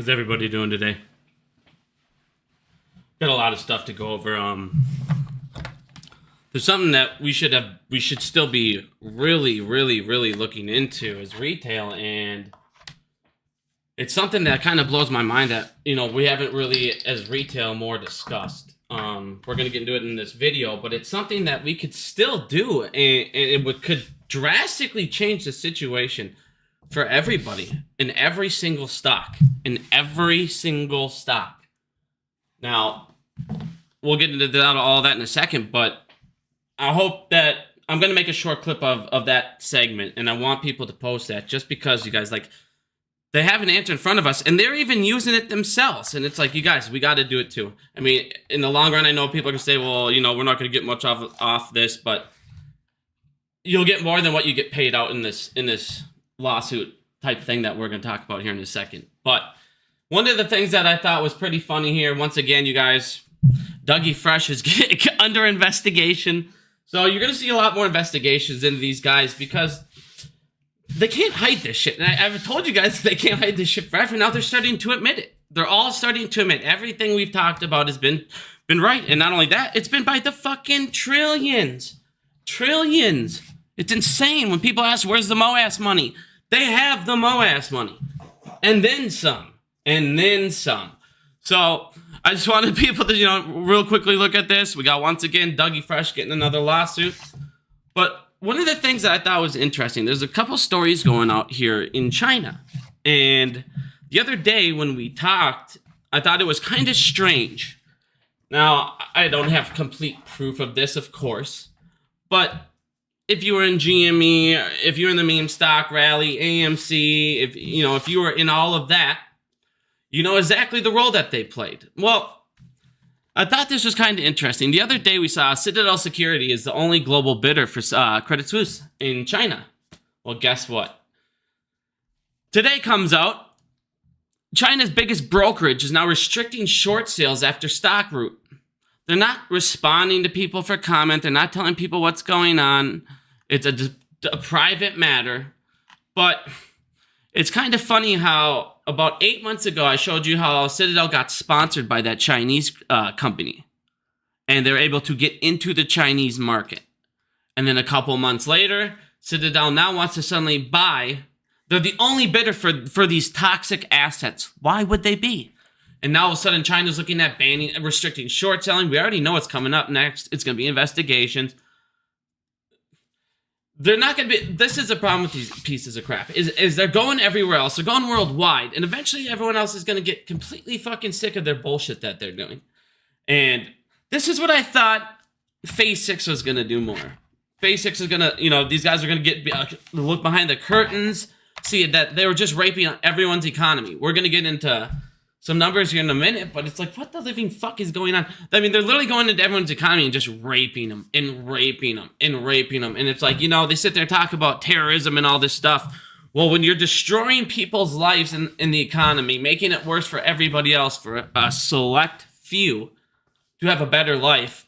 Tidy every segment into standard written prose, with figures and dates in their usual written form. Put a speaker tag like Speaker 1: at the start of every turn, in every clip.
Speaker 1: How's everybody doing today? Got a lot of stuff to go over. There's something that we should still be really looking into is retail, and it's something that kind of blows my mind that, we haven't really, as retail, more discussed. We're going to get into it in this video, but it's something that we could still do, and it could drastically change the situation for everybody in every single stock. Now, we'll get into all that in a second, but I hope that I'm going to make a short clip of that segment, and I want people to post that just because you guys, they have an answer in front of us, and they're even using it themselves. And it's like, you guys, we got to do it too. I mean, in the long run, I know people are going to say, well, we're not going to get much off this, but you'll get more than what you get paid out in this lawsuit type thing that we're going to talk about here in a second. But one of the things that I thought was pretty funny here, once again, you guys, Dougie Fresh is under investigation. So you're going to see a lot more investigations into these guys because they can't hide this shit. And I've told you guys they can't hide this shit forever. Now they're starting to admit it. They're all starting to admit everything we've talked about has been right. And not only that, it's been by the fucking trillions. Trillions. It's insane when people ask, where's the MOAS money? They have the MOAS money. And then some. And then some. So I just wanted people to, real quickly look at this. We got, once again, Dougie Fresh getting another lawsuit. But one of the things that I thought was interesting, there's a couple stories going out here in China. And the other day when we talked, I thought it was kind of strange. Now, I don't have complete proof of this, of course. But if you were in GME, if you're in the meme stock rally, AMC, if you were in all of that, you know exactly the role that they played. Well, I thought this was kind of interesting. The other day we saw Citadel Security is the only global bidder for Credit Suisse in China. Well, guess what? Today comes out, China's biggest brokerage is now restricting short sales after stock rout. They're not responding to people for comment. They're not telling people what's going on. It's a private matter. But it's kind of funny how about 8 months ago, I showed you how Citadel got sponsored by that Chinese company. And they're able to get into the Chinese market. And then a couple months later, Citadel now wants to suddenly buy. They're the only bidder for these toxic assets. Why would they be? And now all of a sudden, China's looking at banning and restricting short selling. We already know what's coming up next. It's going to be investigations. They're not going to be. This is the problem with these pieces of crap. Is they're going everywhere else. They're going worldwide. And eventually everyone else is going to get completely fucking sick of their bullshit that they're doing. And this is what I thought Phase 6 was going to do more. Phase 6 is going to, these guys are going to look behind the curtains, see that they were just raping everyone's economy. We're going to get into some numbers here in a minute, but it's like, what the living fuck is going on? I mean, they're literally going into everyone's economy and just raping them and raping them and raping them. And it's like, they sit there and talk about terrorism and all this stuff. Well, when you're destroying people's lives in the economy, making it worse for everybody else, for a select few to have a better life,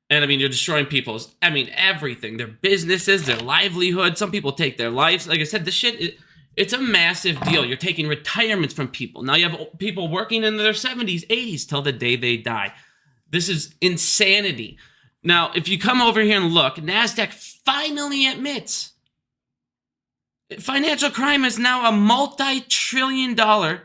Speaker 1: and you're destroying people's, everything, their businesses, their livelihood. Some people take their lives. Like I said, this shit, it's a massive deal. You're taking retirements from people. Now you have people working in their 70s, 80s till the day they die. This is insanity. Now, if you come over here and look, NASDAQ finally admits financial crime is now a multi-trillion-dollar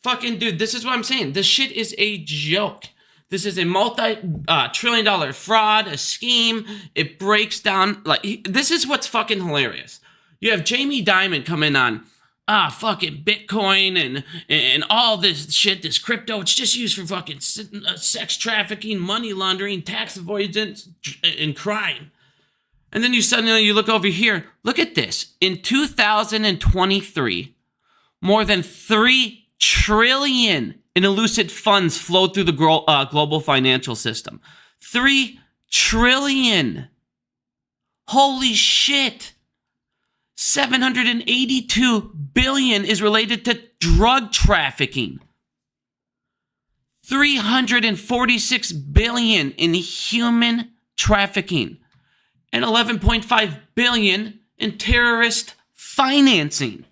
Speaker 1: fucking dude. This is what I'm saying. This shit is a joke. This is a multi-trillion-dollar fraud, a scheme. It breaks down. This is what's fucking hilarious. You have Jamie Dimon coming on, fucking Bitcoin and all this shit, this crypto. It's just used for fucking sex trafficking, money laundering, tax avoidance, and crime. And then you suddenly look over here. Look at this. In 2023, more than $3 trillion in illicit funds flowed through the global financial system. $3 trillion. Holy shit. 782 billion is related to drug trafficking. 346 billion in human trafficking and 11.5 billion in terrorist financing.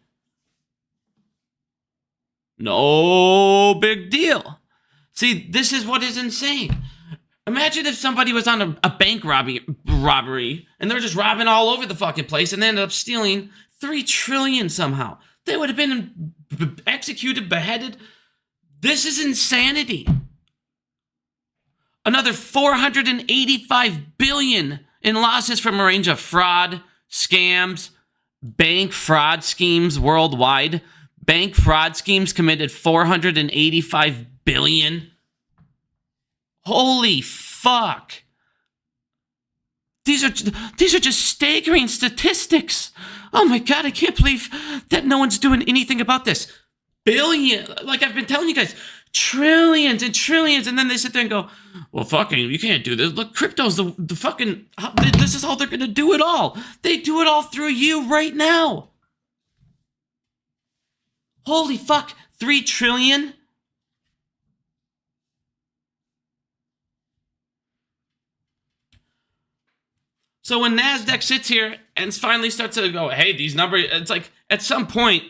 Speaker 1: No big deal. See, this is what is insane. Imagine if somebody was on a bank robbery and they're just robbing all over the fucking place and they ended up stealing $3 trillion somehow. They would have been executed, beheaded. This is insanity. Another $485 billion in losses from a range of fraud, scams, bank fraud schemes worldwide. Bank fraud schemes committed $485 billion. Holy fuck. These are just staggering statistics. Oh my God, I can't believe that no one's doing anything about this. Billion, like I've been telling you guys, trillions and trillions, and then they sit there and go, well, fucking, you can't do this. Look, crypto's the fucking, this is how they're gonna do it all. They do it all through you right now. Holy fuck, 3 trillion? So when NASDAQ sits here and finally starts to go, hey, these numbers, it's like at some point,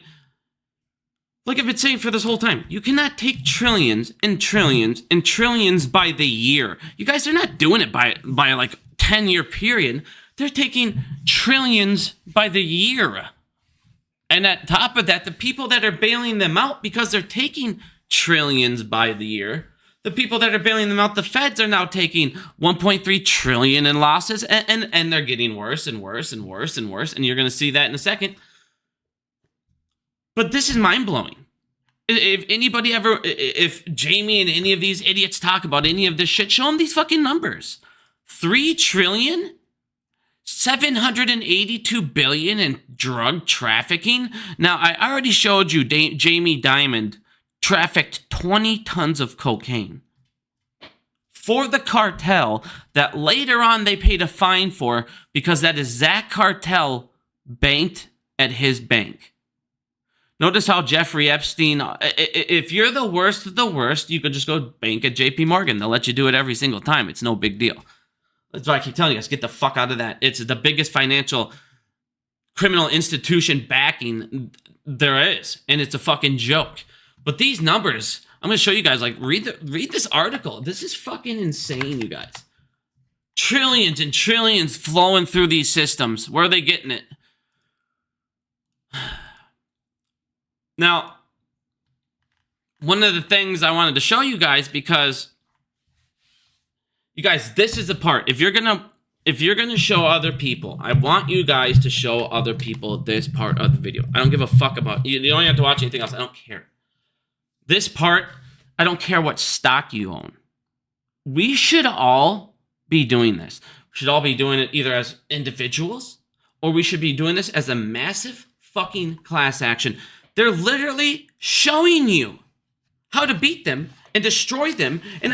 Speaker 1: like I've been saying for this whole time, you cannot take trillions and trillions and trillions by the year. You guys are not doing it by like 10-year period. They're taking trillions by the year. And at top of that, the people that are bailing them out because they're taking trillions by the year, the people that are bailing them out, the feds are now taking 1.3 trillion in losses, and they're getting worse and worse and worse and worse. And you're going to see that in a second. But this is mind-blowing. If Jamie and any of these idiots talk about any of this shit, show them these fucking numbers. 3 trillion? 782 billion in drug trafficking. Now, I already showed you Jamie Dimon trafficked 20 tons of cocaine for the cartel that later on they paid a fine for because that exact cartel banked at his bank. Notice how Jeffrey Epstein, if you're the worst of the worst, you could just go bank at JP Morgan. They'll let you do it every single time. It's no big deal. That's why I keep telling you guys, get the fuck out of that. It's the biggest financial criminal institution backing there is. And it's a fucking joke. But these numbers, I'm going to show you guys, like, read this article. This is fucking insane, you guys. Trillions and trillions flowing through these systems. Where are they getting it? Now, one of the things I wanted to show you guys, because you guys, this is the part. If you're gonna show other people, I want you guys to show other people this part of the video. I don't give a fuck about you. You don't have to watch anything else. I don't care. This part, I don't care what stock you own. We should all be doing this. We should all be doing it either as individuals, or we should be doing this as a massive fucking class action. They're literally showing you how to beat them and destroy them. And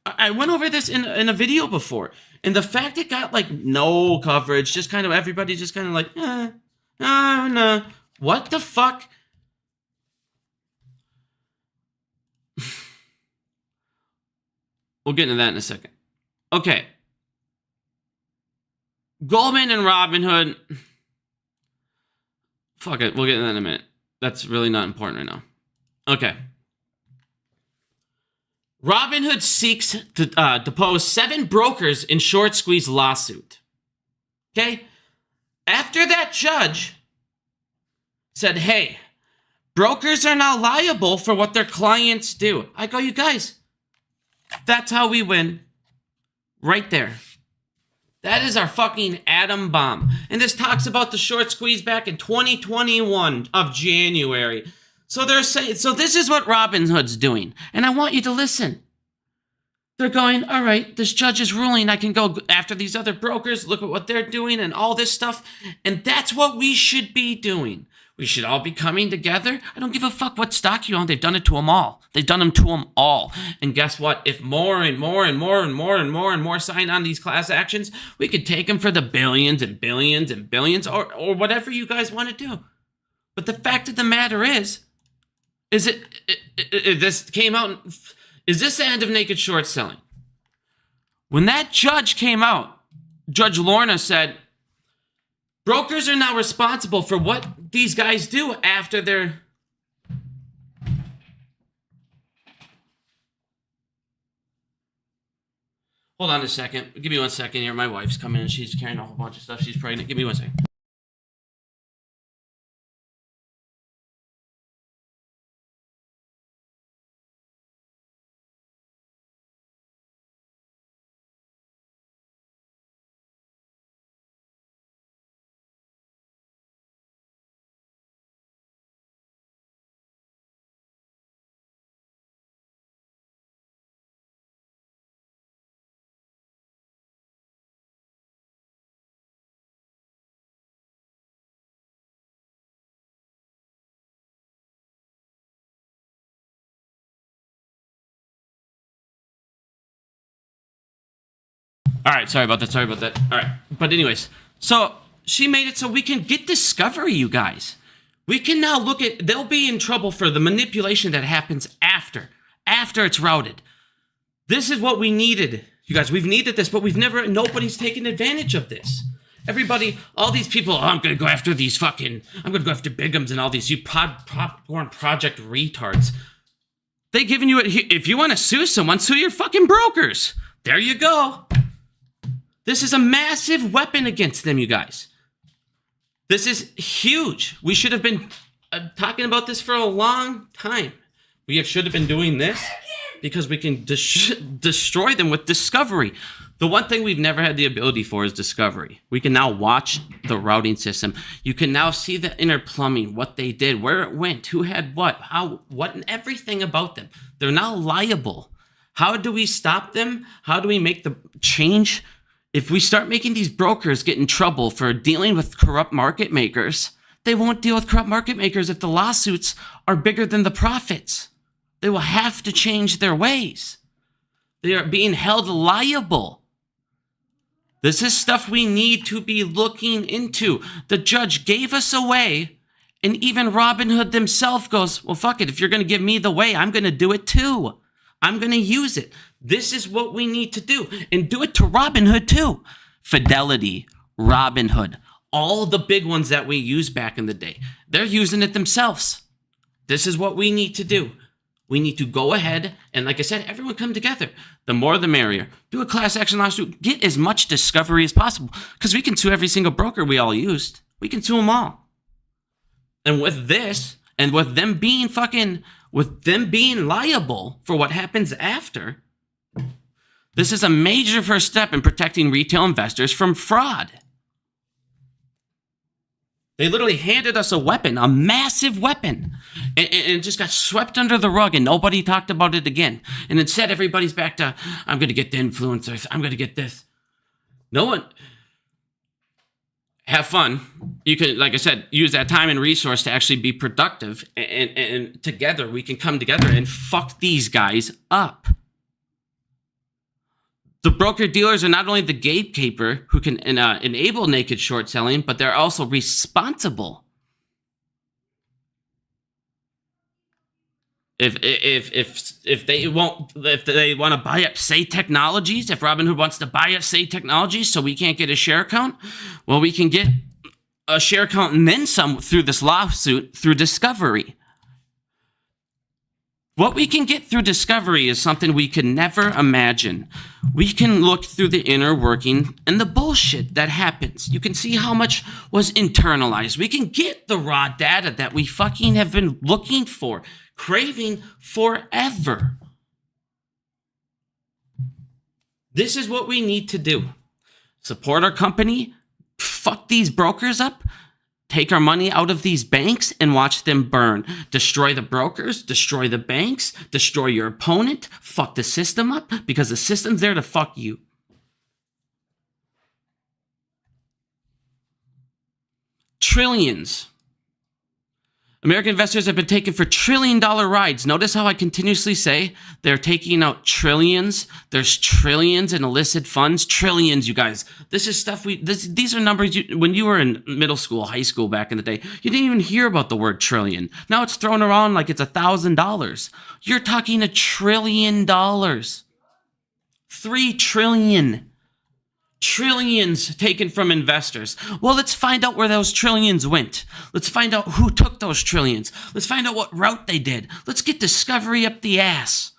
Speaker 1: I went over this in a video before. And the fact it got like no coverage, just kind of everybody just kind of like, no. What the fuck? We'll get into that in a second. Okay. Goldman and Robinhood. Fuck it. We'll get into that in a minute. That's really not important right now. Okay. Robinhood seeks to depose 7 brokers in short squeeze lawsuit. Okay? After that judge said, hey, brokers are now liable for what their clients do. I go, you guys, that's how we win. Right there. That is our fucking atom bomb. And this talks about the short squeeze back in 2021 of January. So they're saying, so this is what Robinhood's doing. And I want you to listen. They're going, all right, this judge is ruling. I can go after these other brokers. Look at what they're doing and all this stuff. And that's what we should be doing. We should all be coming together. I don't give a fuck what stock you own. They've done it to them all. They've done them to them all. And guess what? If more and more and more and more and more and more sign on these class actions, we could take them for the billions and billions and billions or whatever you guys want to do. But the fact of the matter is this came out, is this the end of naked short selling? When that judge came out, Judge Lorna said, brokers are now responsible for what these guys do after they're Hold on a second. Give me 1 second here. My wife's coming in. She's carrying a whole bunch of stuff. She's pregnant. Give me 1 second. All right, sorry about that. All right, but anyways, so she made it so we can get discovery, you guys. We can now look at, they'll be in trouble for the manipulation that happens after it's routed. This is what we needed, you guys. We've needed this, but nobody's taken advantage of this. Everybody, all these people, I'm going to go after Bigums and all these, you popcorn project retards. They giving you, if you want to sue someone, sue your fucking brokers. There you go. This is a massive weapon against them, you guys. This is huge. We should have been talking about this for a long time. We should have been doing this because we can destroy them with discovery. The one thing we've never had the ability for is discovery. We can now watch the routing system. You can now see the inner plumbing, what they did, where it went, who had what, how, what, and everything about them. They're now liable. How do we stop them? How do we make the change? If we start making these brokers get in trouble for dealing with corrupt market makers, they won't deal with corrupt market makers if the lawsuits are bigger than the profits. They will have to change their ways. They are being held liable. This is stuff we need to be looking into. The judge gave us a way, and even Robinhood themselves goes, well, fuck it. If you're going to give me the way, I'm going to do it too. I'm going to use it. This is what we need to do. And do it to Robinhood too. Fidelity, Robinhood, all the big ones that we used back in the day. They're using it themselves. This is what we need to do. We need to go ahead and, like I said, everyone come together. The more the merrier. Do a class action lawsuit. Get as much discovery as possible. Because we can sue every single broker we all used. We can sue them all. And with this, and with them being liable for what happens after, this is a major first step in protecting retail investors from fraud. They literally handed us a weapon, a massive weapon, and it just got swept under the rug and nobody talked about it again. And instead, everybody's back to, I'm going to get the influencers. I'm going to get this. No one. Have fun. You can, like I said, use that time and resource to actually be productive. And together, we can come together and fuck these guys up. The broker-dealers are not only the gatekeeper who can enable naked short selling, but they're also responsible. If they want to buy up Say Technologies, if Robinhood wants to buy up Say Technologies so we can't get a share count, well, we can get a share count and then some through this lawsuit through discovery. What we can get through discovery is something we could never imagine. We can look through the inner working and the bullshit that happens. You can see how much was internalized. We can get the raw data that we fucking have been looking for, craving forever. This is what we need to do. Support our company, fuck these brokers up, take our money out of these banks and watch them burn. Destroy the brokers, destroy the banks, destroy your opponent, fuck the system up because the system's there to fuck you. Trillions. American investors have been taken for trillion-dollar rides. Notice how I continuously say they're taking out trillions. There's trillions in illicit funds. Trillions, you guys. This is stuff these are numbers when you were in middle school, high school back in the day, you didn't even hear about the word trillion. Now it's thrown around like it's $1,000. You're talking $1 trillion. 3 trillion. Trillions taken from investors. Well, let's find out where those trillions went. Let's find out who took those trillions. Let's find out what route they did. Let's get discovery up the ass.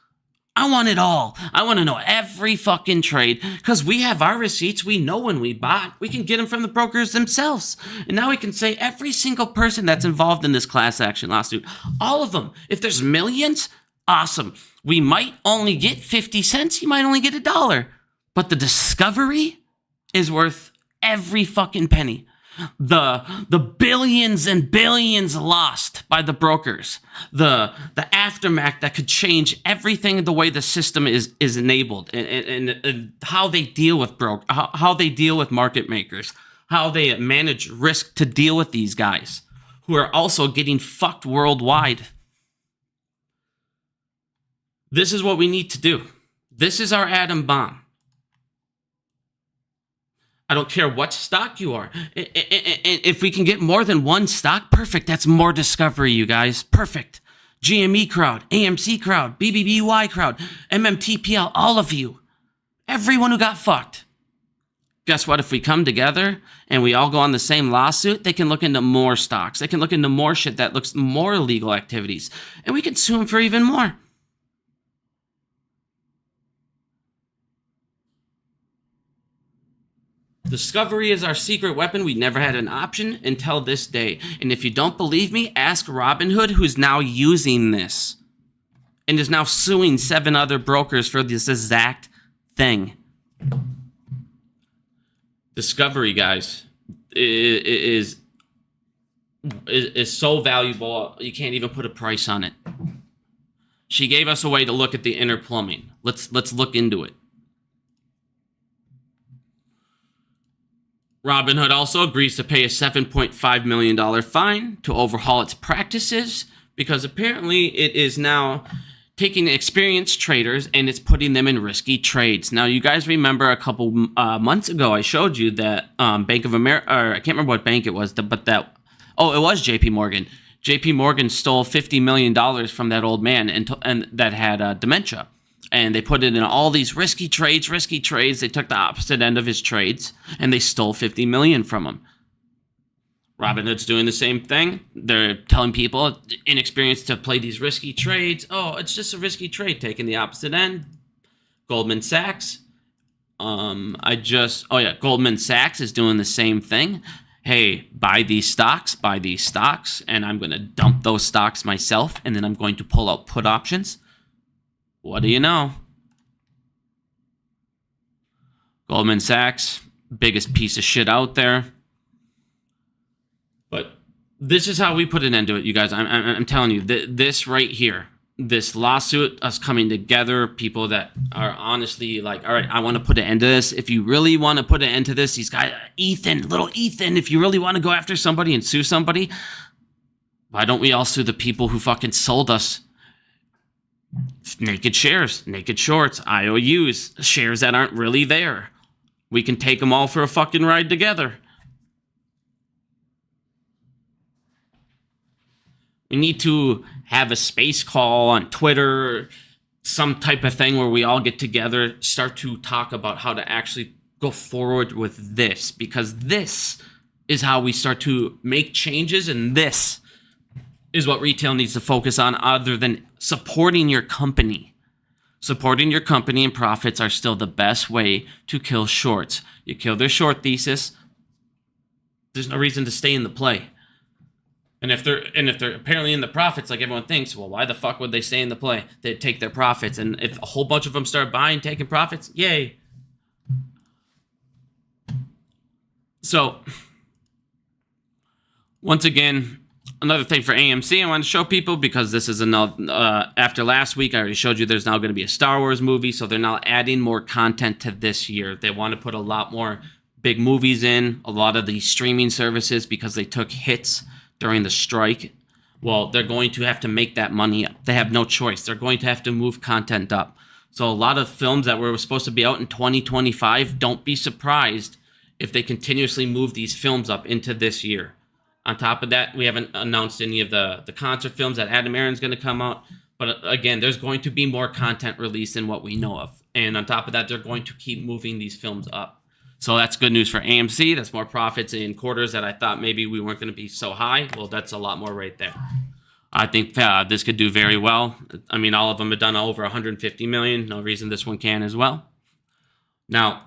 Speaker 1: I want it all. I want to know every fucking trade because we have our receipts. We know when we bought. We can get them from the brokers themselves. And now we can say every single person that's involved in this class action lawsuit, all of them. If there's millions, awesome. We might only get 50 cents. You might only get $1. But the discovery is worth every fucking penny. The billions and billions lost by the brokers, the aftermath that could change everything, the way the system is enabled, and how they deal with how they deal with market makers, how they manage risk to deal with these guys who are also getting fucked worldwide. This is what we need to do. This is our atom bomb. I don't care what stock you are. If we can get more than one stock, perfect. That's more discovery, you guys. Perfect. GME crowd, AMC crowd, BBBY crowd, MMTPL, all of you. Everyone who got fucked. Guess what? If we come together and we all go on the same lawsuit, they can look into more stocks. They can look into more shit that looks more illegal activities. And we can sue them for even more. Discovery is our secret weapon. We never had an option until this day. And if you don't believe me, ask Robinhood, who's now using this and is now suing 7 other brokers for this exact thing. Discovery, guys, is so valuable. You can't even put a price on it. She gave us a way to look at the inner plumbing. Let's look into it. Robinhood also agrees to pay a $7.5 million fine to overhaul its practices because apparently it is now taking experienced traders and it's putting them in risky trades. Now, you guys remember a couple months ago, I showed you that Bank of America, or I can't remember what bank it was, but it was JP Morgan. JP Morgan stole $50 million from that old man and that had dementia. And they put it in all these risky trades. They took the opposite end of his trades, and they stole $50 million from him. Robinhood's doing the same thing. They're telling people inexperienced to play these risky trades. Oh, it's just a risky trade, taking the opposite end. Goldman Sachs. Goldman Sachs is doing the same thing. Hey, buy these stocks, and I'm going to dump those stocks myself, and then I'm going to pull out put options. What do you know? Goldman Sachs, biggest piece of shit out there. But this is how we put an end to it, you guys. I'm telling you, this right here, this lawsuit, us coming together, people that are honestly like, all right, I want to put an end to this. If you really want to put an end to this, these guys, little Ethan, if you really want to go after somebody and sue somebody, why don't we all sue the people who fucking sold us naked shares, naked shorts, IOUs, shares that aren't really there? We can take them all for a fucking ride together. We need to have a space call on Twitter, some type of thing where we all get together, start to talk about how to actually go forward with this, because this is how we start to make changes, and this is what retail needs to focus on, other than supporting your company. Supporting your company and profits are still the best way to kill shorts. You kill their short thesis, there's no reason to stay in the play. And if they're apparently in the profits, like everyone thinks, well, why the fuck would they stay in the play? They'd take their profits. And if a whole bunch of them start buying, taking profits, yay. So, once again, another thing for AMC I want to show people, because this is another, after last week, I already showed you there's now going to be a Star Wars movie, so they're now adding more content to this year. They want to put a lot more big movies in, a lot of these streaming services, because they took hits during the strike. Well, they're going to have to make that money up. They have no choice. They're going to have to move content up. So a lot of films that were supposed to be out in 2025, don't be surprised if they continuously move these films up into this year. On top of that, we haven't announced any of the concert films that Adam Aaron's going to come out. But again, there's going to be more content released than what we know of. And on top of that, they're going to keep moving these films up. So that's good news for AMC. That's more profits in quarters that I thought maybe we weren't going to be so high. Well, that's a lot more right there. I think this could do very well. I mean, all of them have done over 150 million. No reason this one can as well. Now,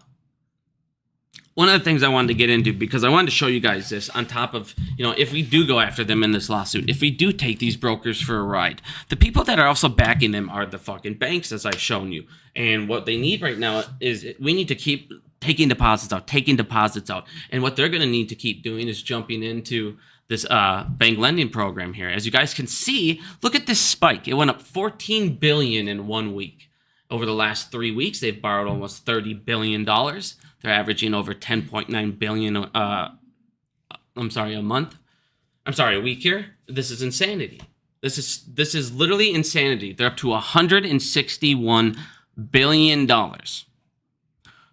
Speaker 1: one of the things I wanted to get into, because I wanted to show you guys this on top of, if we do go after them in this lawsuit, if we do take these brokers for a ride, the people that are also backing them are the fucking banks, as I've shown you. And what they need right now is we need to keep taking deposits out. And what they're going to need to keep doing is jumping into this bank lending program here. As you guys can see, look at this spike. It went up 14 billion in 1 week. Over the last 3 weeks, they've borrowed almost $30 billion. They're averaging over 10.9 billion a month. A week here. This is insanity. This is literally insanity. They're up to $161 billion.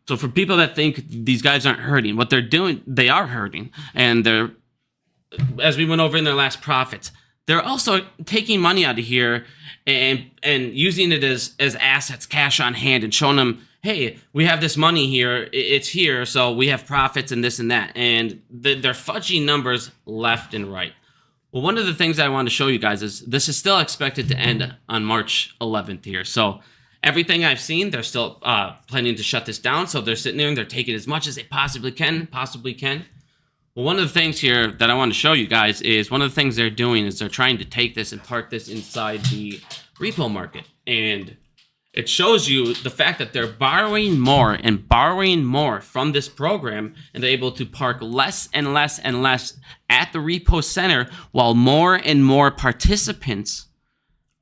Speaker 1: So for people that think these guys aren't hurting, what they're doing, they are hurting. And they're, as we went over in their last profits, they're also taking money out of here and using it as assets, cash on hand, and showing them, hey, we have this money here, it's here, so we have profits and this and that. And they're fudging numbers left and right. Well, one of the things I want to show you guys is this is still expected to end on March 11th here. So everything I've seen, they're still planning to shut this down. So they're sitting there and they're taking as much as they possibly can. Well, one of the things here that I want to show you guys is one of the things they're doing is they're trying to take this and park this inside the repo market. And it shows you the fact that they're borrowing more and borrowing more from this program, and they're able to park less and less and less at the repo center while more and more participants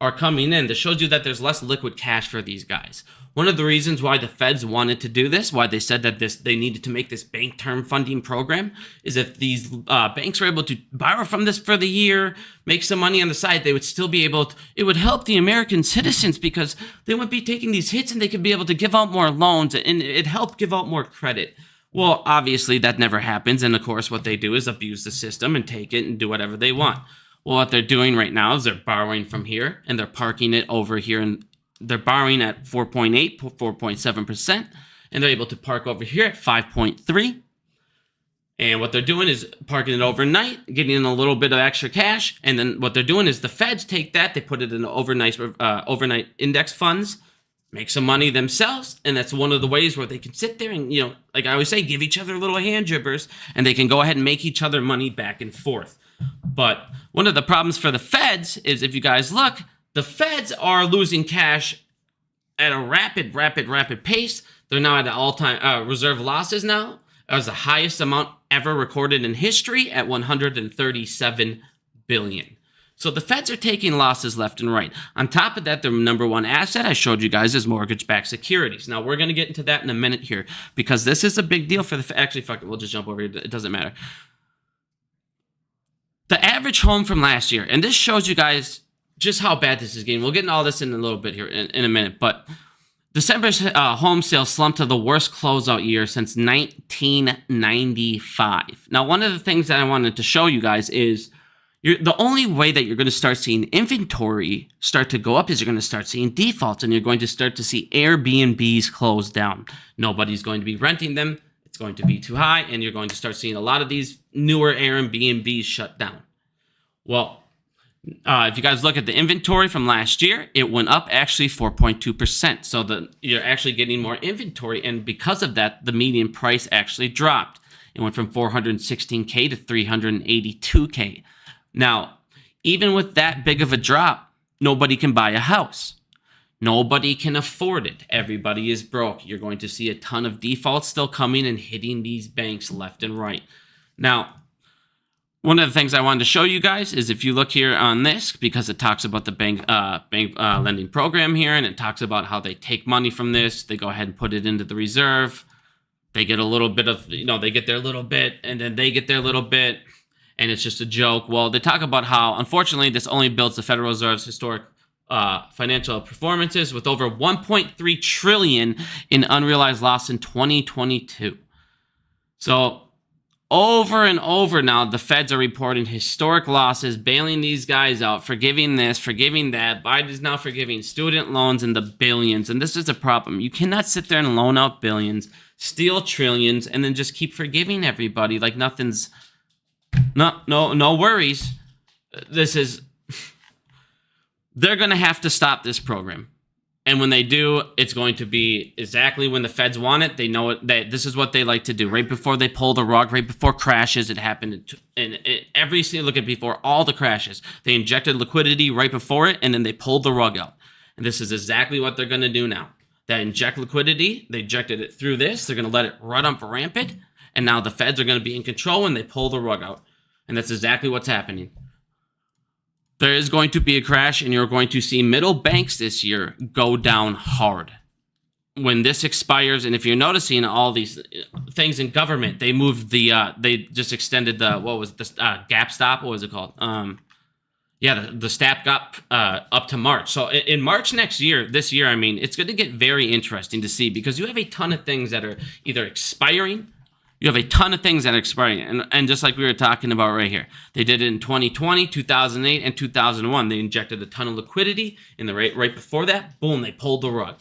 Speaker 1: are coming in. That shows you that there's less liquid cash for these guys. One of the reasons why the feds wanted to do this, why they said that they needed to make this bank term funding program, is if these banks were able to borrow from this for the year, make some money on the side, they would still be able to, it would help the American citizens because they wouldn't be taking these hits and they could be able to give out more loans, and it helped give out more credit. Well, obviously that never happens, and of course what they do is abuse the system and take it and do whatever they want. Well, what they're doing right now is they're borrowing from here and they're parking it over here, and they're borrowing at 4.8, 4.7%, and they're able to park over here at 5.3. And what they're doing is parking it overnight, getting a little bit of extra cash, and then what they're doing is the feds take that, they put it in overnight index funds, make some money themselves, and that's one of the ways where they can sit there and, like I always say, give each other little hand jibbers, and they can go ahead and make each other money back and forth. But one of the problems for the feds is, if you guys look, the feds are losing cash at a rapid pace. They're now at an all-time reserve losses now. That was the highest amount ever recorded in history at 137 billion. So the feds are taking losses left and right. On top of that, their number one asset I showed you guys is mortgage-backed securities. Now, we're going to get into that in a minute here because this is a big deal for the... Actually, fuck it. We'll just jump over here. It doesn't matter. The average home from last year, and this shows you guys just how bad this is getting. We'll get into all this in a little bit here in a minute, but December's home sales slumped to the worst closeout year since 1995. Now, one of the things that I wanted to show you guys is the only way that you're going to start seeing inventory start to go up is you're going to start seeing defaults, and you're going to start to see Airbnbs close down. Nobody's going to be renting them. It's going to be too high, and you're going to start seeing a lot of these newer Airbnbs shut down. Well, if you guys look at the inventory from last year, it went up actually 4.2%. So you're actually getting more inventory, and because of that, the median price actually dropped. It went from 416K to 382K. Now, even with that big of a drop, nobody can buy a house. Nobody can afford it. Everybody is broke. You're going to see a ton of defaults still coming and hitting these banks left and right. Now, one of the things I wanted to show you guys is if you look here on this, because it talks about the bank lending program here, and it talks about how they take money from this, they go ahead and put it into the reserve. They get a little bit of, they get their little bit, and then they get their little bit, and it's just a joke. Well, they talk about how, unfortunately, this only builds the Federal Reserve's historic financial performances with over 1.3 trillion in unrealized loss in 2022. So over and over now, the feds are reporting historic losses, bailing these guys out, forgiving this, forgiving that. Biden is now forgiving student loans in the billions, and this is a problem. You cannot sit there and loan out billions, steal trillions, and then just keep forgiving everybody like nothing's no worries. This is They're going to have to stop this program. And when they do, it's going to be exactly when the feds want it. They know it. This is what they like to do. Right before they pull the rug, right before crashes, it happened. Every single look at before all the crashes, they injected liquidity right before it, and then they pulled the rug out. And this is exactly what they're going to do now. They inject liquidity. They injected it through this. They're going to let it run up rampant. And now the feds are going to be in control when they pull the rug out. And that's exactly what's happening. There is going to be a crash, and you're going to see middle banks this year go down hard. When this expires, and if you're noticing all these things in government, they moved they just extended the, gap stop, what was it called? The stop gap up to March. So in March this year, it's going to get very interesting to see, because you have a ton of things that are either expiring. You have a ton of things that are expiring. And just like we were talking about right here, they did it in 2020, 2008, and 2001. They injected a ton of liquidity in the right before that. Boom, they pulled the rug.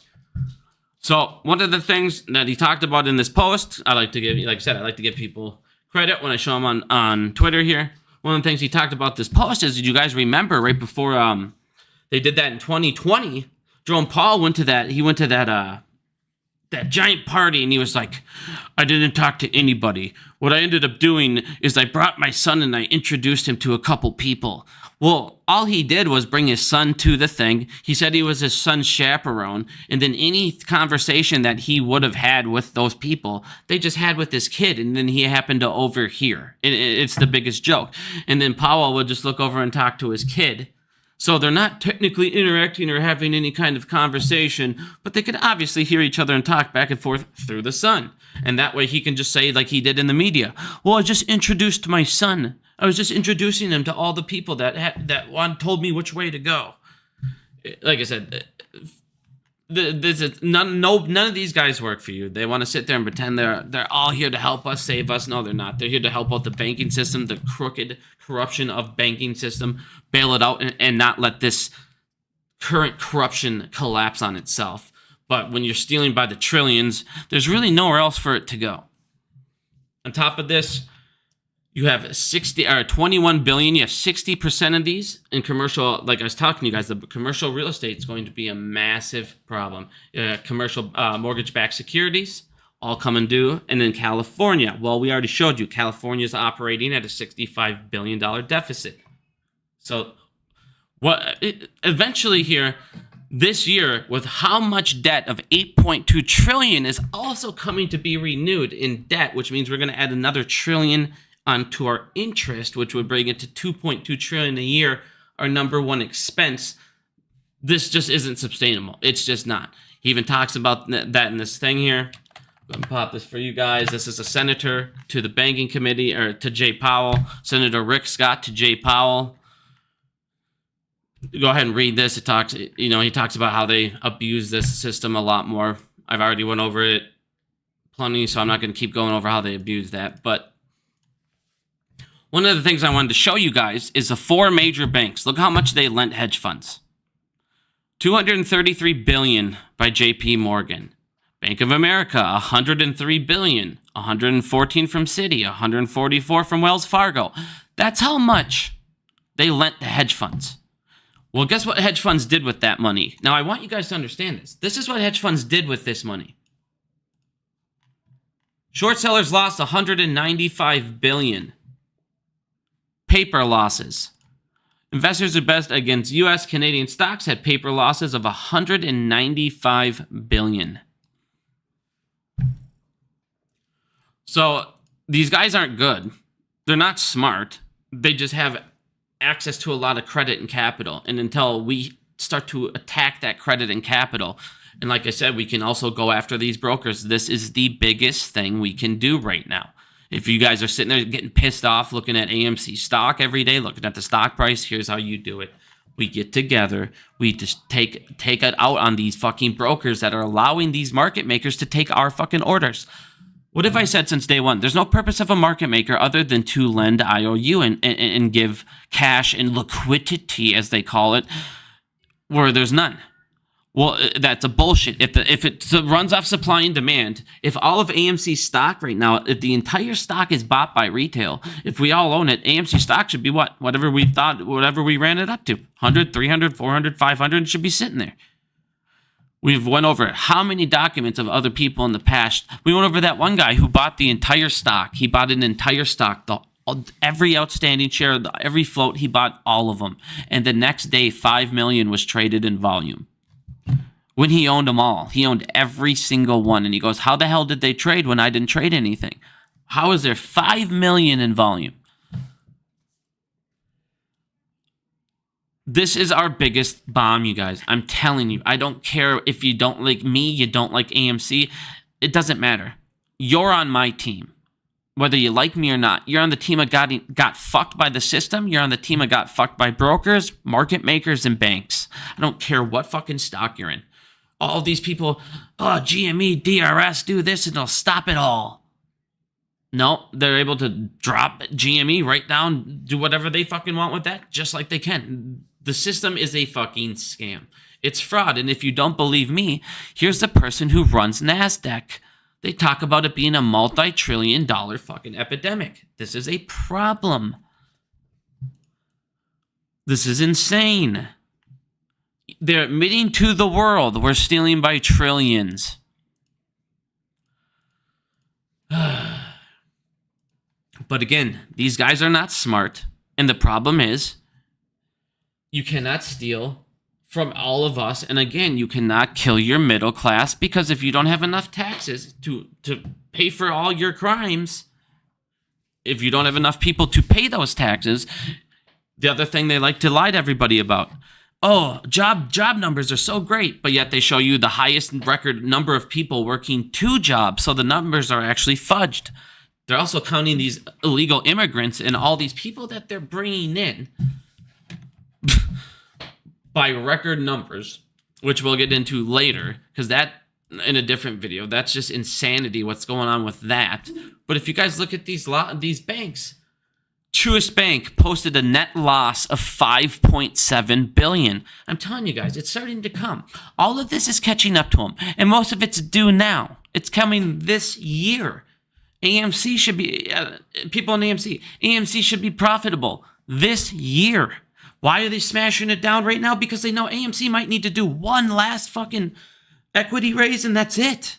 Speaker 1: So one of the things that he talked about in this post, I like to give people credit when I show them on Twitter here. One of the things he talked about this post is, did you guys remember right before they did that in 2020, Jerome Powell went to that giant party, and he was like, I didn't talk to anybody. What I ended up doing is I brought my son and I introduced him to a couple people. Well, all he did was bring his son to the thing. He said he was his son's chaperone, and then any conversation that he would have had with those people, they just had with his kid, and then he happened to overhear. It's the biggest joke. And then Powell would just look over and talk to his kid. So they're not technically interacting or having any kind of conversation, but they could obviously hear each other and talk back and forth through the son. And that way he can just say, like he did in the media, well, I just introduced my son. I was just introducing him to all the people that told me which way to go. Like I said, none of these guys work for you. They want to sit there and pretend they're all here to help us, save us. No, they're not. They're here to help out the banking system, the crooked corruption of banking system, bail it out, and not let this current corruption collapse on itself. But when you're stealing by the trillions, there's really nowhere else for it to go. On top of this, you have 21 billion. You have 60% of these in commercial. Like I was talking to you guys, the commercial real estate is going to be a massive problem. Commercial mortgage-backed securities all come due. And then California, well, we already showed you, California is operating at a $65 billion deficit. So eventually here, this year, with how much debt of 8.2 trillion is also coming to be renewed in debt, which means we're going to add another trillion onto our interest, which would bring it to 2.2 trillion a year, our number one expense. This just isn't sustainable. It's just not. He even talks about that in this thing here. I'm going to pop this for you guys. This is a senator to the banking committee, or to Jay Powell. Senator Rick Scott to Jay Powell. Go ahead and read this. It talks, he talks about how they abuse this system a lot more. I've already went over it plenty, so I'm not going to keep going over how they abuse that. But one of the things I wanted to show you guys is the four major banks. Look how much they lent hedge funds. $233 billion by J.P. Morgan. Bank of America, $103 billion. $114 from Citi. $144 from Wells Fargo. That's how much they lent to hedge funds. Well, guess what hedge funds did with that money? Now, I want you guys to understand this. This is what hedge funds did with this money. Short sellers lost $195 billion. Paper losses. Investors who bet against U.S. Canadian stocks had paper losses of $195 billion. So these guys aren't good. They're not smart. They just have access to a lot of credit and capital. And until we start to attack that credit and capital, and like I said, we can also go after these brokers. This is the biggest thing we can do right now. If you guys are sitting there getting pissed off looking at AMC stock every day, looking at the stock price, here's how you do it. We get together. We just take it out on these fucking brokers that are allowing these market makers to take our fucking orders. What have I said since day one? There's no purpose of a market maker other than to lend IOU and give cash and liquidity, as they call it, where there's none. Well, that's a bullshit. If it runs off supply and demand, if all of AMC stock right now, if the entire stock is bought by retail, if we all own it, AMC stock should be what? Whatever we thought, whatever we ran it up to. 100, 300, 400, 500 should be sitting there. We've went over how many documents of other people in the past. We went over that one guy who bought the entire stock. He bought an entire stock, every outstanding share, every float, he bought all of them. And the next day, 5 million was traded in volume. When he owned them all, he owned every single one. And he goes, how the hell did they trade when I didn't trade anything? How is there 5 million in volume? This is our biggest bomb, you guys. I'm telling you, I don't care if you don't like me, you don't like AMC. It doesn't matter. You're on my team. Whether you like me or not, you're on the team of got fucked by the system. You're on the team of got fucked by brokers, market makers, and banks. I don't care what fucking stock you're in. All these people, oh, GME, DRS, do this and they'll stop it all. No, they're able to drop GME right down, do whatever they fucking want with that, just like they can. The system is a fucking scam. It's fraud. And if you don't believe me, here's the person who runs NASDAQ. They talk about it being a multi-trillion-dollar fucking epidemic. This is a problem. This is insane. They're admitting to the world we're stealing by trillions. But again, these guys are not smart. And the problem is, you cannot steal from all of us. And again, you cannot kill your middle class, because if you don't have enough taxes to pay for all your crimes, if you don't have enough people to pay those taxes, the other thing they like to lie to everybody about, oh, job numbers are so great, but yet they show you the highest record number of people working 2 jobs, so the numbers are actually fudged. They're also counting these illegal immigrants and all these people that they're bringing in by record numbers, which we'll get into later, because that, in a different video, that's just insanity what's going on with that. But if you guys look at these banks, Truist Bank posted a net loss of $5.7 billion. I'm telling you guys, it's starting to come. All of this is catching up to them, and most of it's due now. It's coming this year. AMC should be, people in AMC should be profitable this year. Why are they smashing it down right now? Because they know AMC might need to do one last fucking equity raise, and that's it.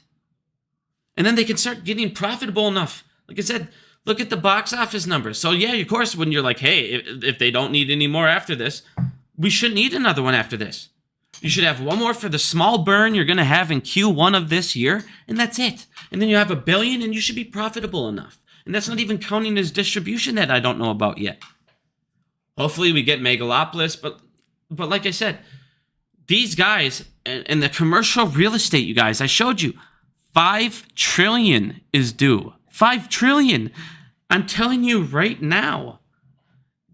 Speaker 1: And then they can start getting profitable enough. Like I said, look at the box office numbers. So yeah, of course, when you're like, hey, if they don't need any more after this, we shouldn't need another one after this. You should have one more for the small burn you're going to have in Q1 of this year, and that's it. And then you have $1 billion, and you should be profitable enough. And that's not even counting his distribution that I don't know about yet. Hopefully we get Megalopolis, but like I said, these guys and the commercial real estate, you guys, I showed you, $5 trillion is due. $5 trillion. I'm telling you right now,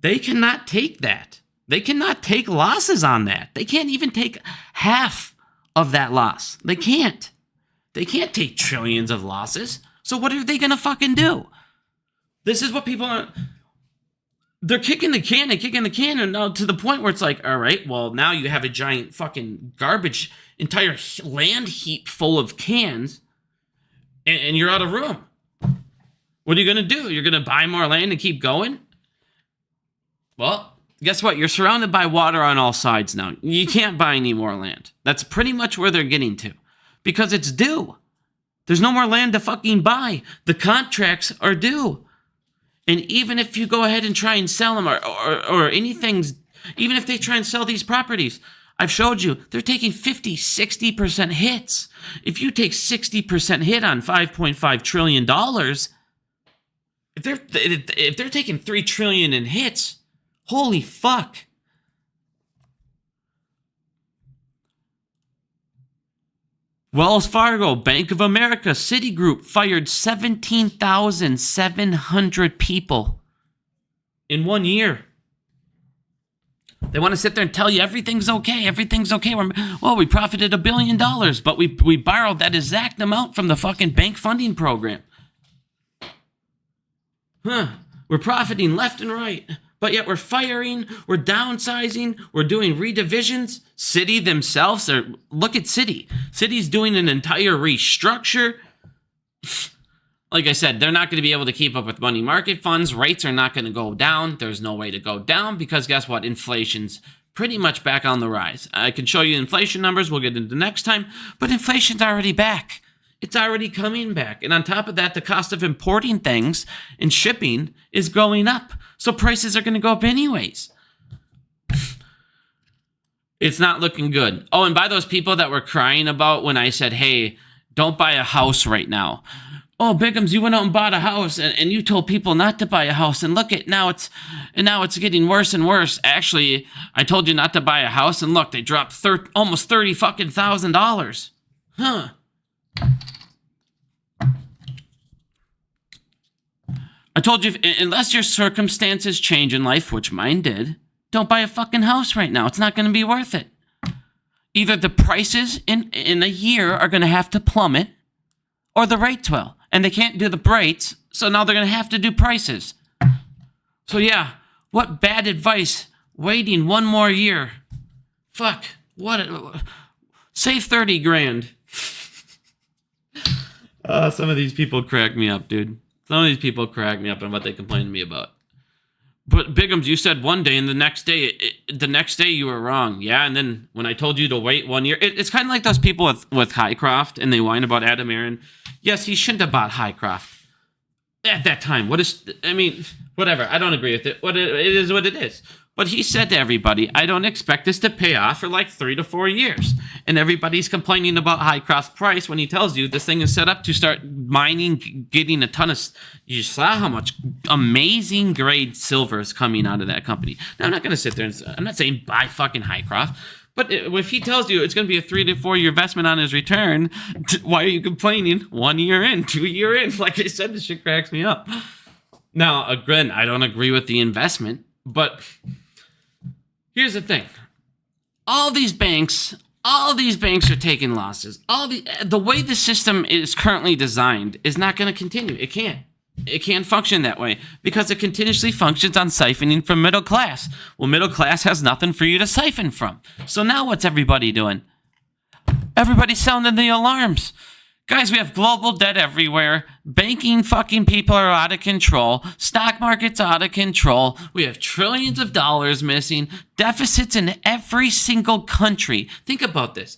Speaker 1: they cannot take that. They cannot take losses on that. They can't even take half of that loss. They can't. They can't take trillions of losses. So what are they going to fucking do? This is what people are... They're kicking the can and now to the point where it's like, all right, well, now you have a giant fucking garbage, entire land heap full of cans, and you're out of room. What are you going to do? You're going to buy more land and keep going? Well, guess what? You're surrounded by water on all sides now. You can't buy any more land. That's pretty much where they're getting to, because it's due. There's no more land to fucking buy. The contracts are due. And even if you go ahead and try and sell them or anything, even if they try and sell these properties, I've showed you, they're taking 50, 60% hits. If you take 60% hit on $5.5 trillion, if they're taking $3 trillion in hits, holy fuck. Wells Fargo, Bank of America, Citigroup fired 17,700 people in 1 year. They want to sit there and tell you everything's okay. Everything's okay. Well, we profited $1 billion, but we borrowed that exact amount from the fucking bank funding program. We're profiting left and right. But yet we're firing, we're downsizing, we're doing redivisions. Citi themselves are, look at Citi. Citi's doing an entire restructure. Like I said, they're not going to be able to keep up with money market funds. Rates are not going to go down. There's no way to go down because guess what? Inflation's pretty much back on the rise. I can show you inflation numbers. We'll get into next time. But inflation's already back. It's already coming back. And on top of that, the cost of importing things and shipping is going up. So prices are going to go up anyways. It's not looking good. Oh, and by those people that were crying about when I said, hey, don't buy a house right now. Oh, Biggums, you went out and bought a house and you told people not to buy a house. And look at now it's getting worse and worse. Actually, I told you not to buy a house and look, they dropped almost $30,000. Huh. I told you, unless your circumstances change in life, which mine did, don't buy a fucking house right now. It's not going to be worth it. Either the prices in a year are going to have to plummet or the rates will. And they can't do the rates, so now they're going to have to do prices. So yeah, what bad advice. Waiting one more year. Fuck. Save 30 grand. Some of these people crack me up, dude. Some of these people crack me up on what they complain to me about. But Biggums, you said one day, and the next day you were wrong. Yeah, and then when I told you to wait 1 year, it's kind of like those people with Highcroft, and they whine about Adam Aaron. Yes, he shouldn't have bought Highcroft at that time. Whatever. I don't agree with it. It is what it is. But he said to everybody, I don't expect this to pay off for like 3 to 4 years. And everybody's complaining about Highcroft's price when he tells you this thing is set up to start mining, getting a ton of... You saw how much amazing grade silver is coming out of that company. Now, I'm not going to sit there and... I'm not saying buy fucking Highcroft. But if he tells you it's going to be a 3 to 4 year investment on his return, why are you complaining 1 year in, 2 year in? Like I said, this shit cracks me up. Now, again, I don't agree with the investment, but here's the thing. All these banks are taking losses. The way the system is currently designed is not going to continue. It can't. It can't function that way because it continuously functions on siphoning from middle class. Well, middle class has nothing for you to siphon from. So now what's everybody doing? Everybody's sounding the alarms. Guys, we have global debt everywhere. Banking fucking people are out of control. Stock market's out of control. We have trillions of dollars missing. Deficits in every single country. Think about this.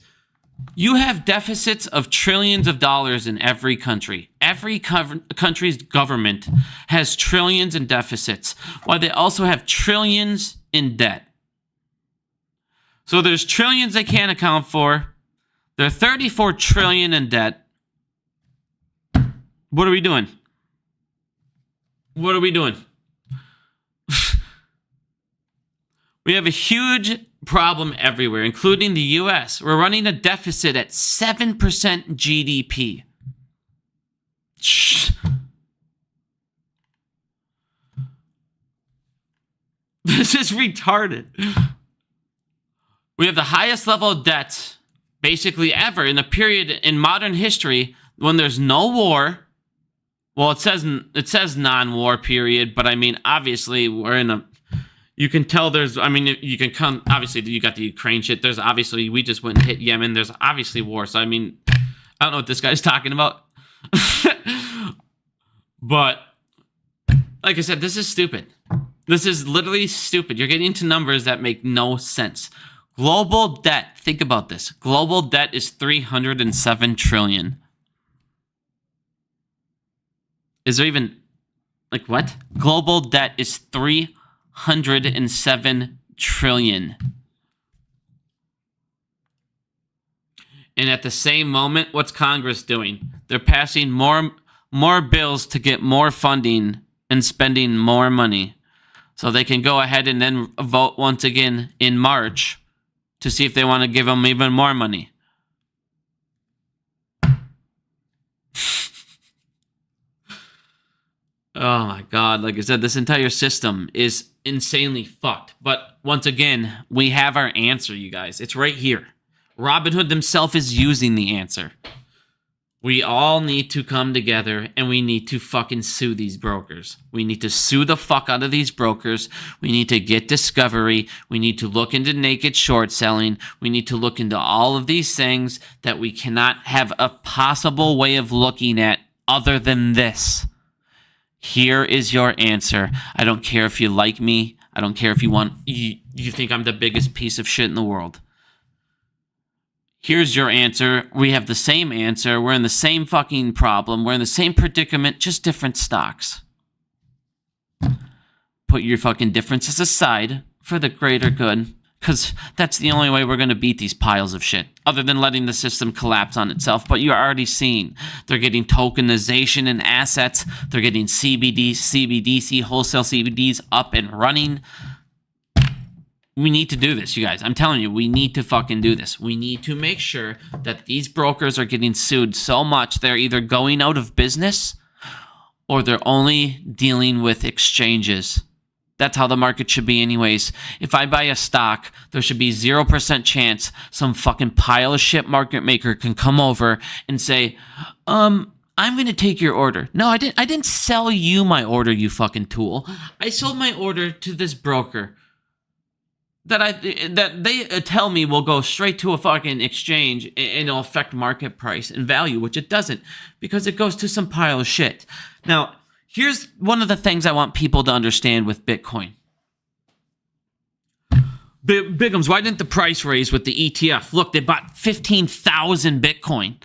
Speaker 1: You have deficits of trillions of dollars in every country. Every country's government has trillions in deficits, while they also have trillions in debt. So there's trillions they can't account for. There are 34 trillion in debt. What are we doing? What are we doing? We have a huge problem everywhere, including the U.S. We're running a deficit at 7% GDP. This is retarded. We have the highest level of debt basically ever in a period in modern history when there's no war. Well, it says non-war period, but I mean, obviously we're in a... You can tell there's, you can come, obviously you got the Ukraine shit. There's obviously, we just went and hit Yemen. There's obviously war. So, I don't know what this guy's talking about. But, like I said, this is stupid. This is literally stupid. You're getting into numbers that make no sense. Global debt, think about this. Global debt is 307 trillion. Is there even, like what? Global debt is 307 trillion. And at the same moment, what's Congress doing? They're passing more bills to get more funding and spending more money. So they can go ahead and then vote once again in March to see if they want to give them even more money. Oh my God, like I said, this entire system is insanely fucked. But once again, we have our answer, you guys. It's right here. Robinhood himself is using the answer. We all need to come together and we need to fucking sue these brokers. We need to sue the fuck out of these brokers. We need to get discovery. We need to look into naked short selling. We need to look into all of these things that we cannot have a possible way of looking at other than this. Here is your answer. I don't care if you like me. I don't care if you think I'm the biggest piece of shit in the world. Here's your answer. We have the same answer. We're in the same fucking problem. We're in the same predicament, just different stocks. Put your fucking differences aside for the greater good, because that's the only way we're going to beat these piles of shit, other than letting the system collapse on itself. But you're already seeing they're getting tokenization in assets. They're getting CBD, CBDC, wholesale CBDs up and running. We need to do this, you guys. I'm telling you, we need to fucking do this. We need to make sure that these brokers are getting sued so much they're either going out of business or they're only dealing with exchanges. That's how the market should be anyways. If I buy a stock, there should be 0% chance some fucking pile of shit market maker can come over and say, I'm going to take your order. No, I didn't sell you my order, you fucking tool. I sold my order to this broker that they tell me will go straight to a fucking exchange and it'll affect market price and value, which it doesn't, because it goes to some pile of shit. Now, here's one of the things I want people to understand with Bitcoin. Bigums, why didn't the price raise with the ETF? Look, they bought 15,000 Bitcoin.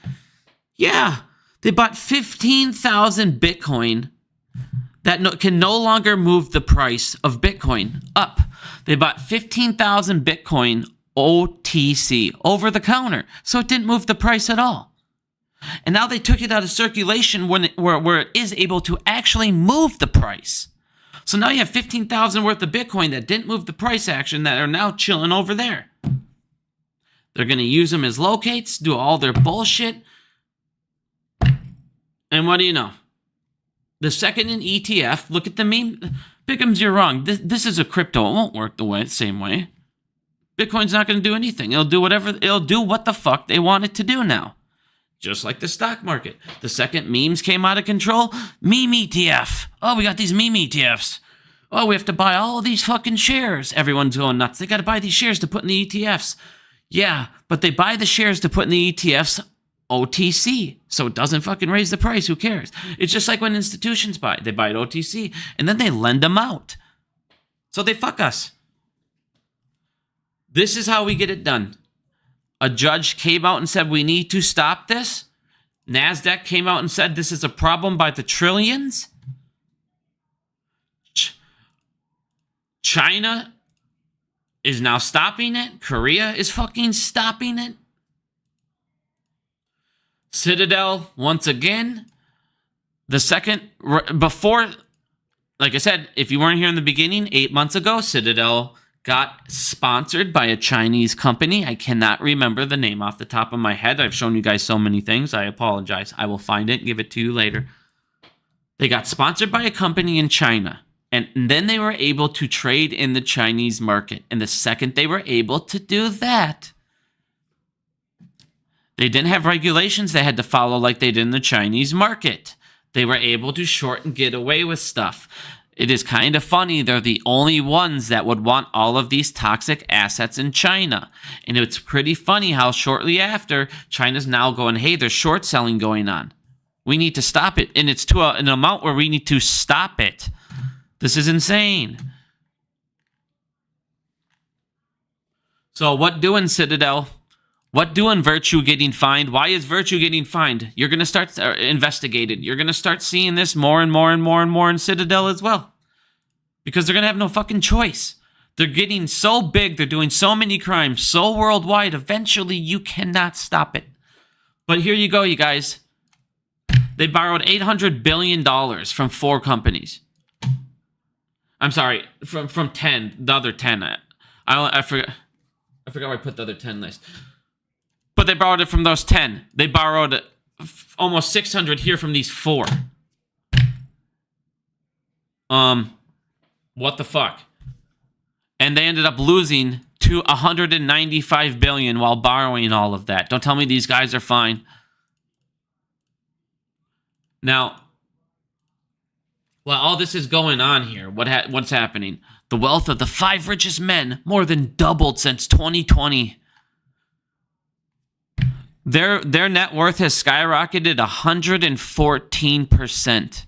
Speaker 1: Yeah, they bought 15,000 Bitcoin that can no longer move the price of Bitcoin up. They bought 15,000 Bitcoin OTC, over the counter, so it didn't move the price at all. And now they took it out of circulation where it is able to actually move the price. So now you have 15,000 worth of Bitcoin that didn't move the price action that are now chilling over there. They're going to use them as locates, do all their bullshit. And what do you know? The second in ETF, look at the meme. Bigums, you're wrong. This is a crypto. It won't work the same way. Bitcoin's not going to do anything. It'll do what the fuck they want it to do now. Just like the stock market. The second memes came out of control, meme ETF. Oh, we got these meme ETFs. Oh, we have to buy all these fucking shares. Everyone's going nuts. They got to buy these shares to put in the ETFs. Yeah, but they buy the shares to put in the ETFs OTC, so it doesn't fucking raise the price. Who cares? It's just like when institutions buy. They buy it OTC, and then they lend them out. So they fuck us. This is how we get it done. A judge came out and said, we need to stop this. NASDAQ came out and said, this is a problem by the trillions. China is now stopping it. Korea is fucking stopping it. Citadel, once again, before, like I said, if you weren't here in the beginning, 8 months ago, Citadel got sponsored by a Chinese company. I cannot remember the name off the top of my head. I've shown you guys so many things. I apologize. I will find it and give it to you later. They got sponsored by a company in China, and then they were able to trade in the Chinese market. And the second they were able to do that, they didn't have regulations they had to follow like they did in the Chinese market. They were able to short and get away with stuff. It is kind of funny. They're the only ones that would want all of these toxic assets in China. And it's pretty funny how shortly after, China's now going, hey, there's short selling going on. We need to stop it. And it's to an amount where we need to stop it. This is insane. So what doing, Citadel? What doing, Virtue getting fined? Why is Virtue getting fined? You're going to start investigated. You're going to start seeing this more and more and more and more in Citadel as well. Because they're going to have no fucking choice. They're getting so big. They're doing so many crimes so worldwide. Eventually, you cannot stop it. But here you go, you guys. They borrowed $800 billion from 4 companies. I'm sorry, from 10. The other 10. I forgot where I put the other 10 list. But they borrowed it from those 10. They borrowed almost 600 here from these 4. What the fuck? And they ended up losing to $195 billion while borrowing all of that. Don't tell me these guys are fine. Now, while all this is going on here, what's happening? The wealth of the 5 richest men more than doubled since 2020. Their net worth has skyrocketed 114%.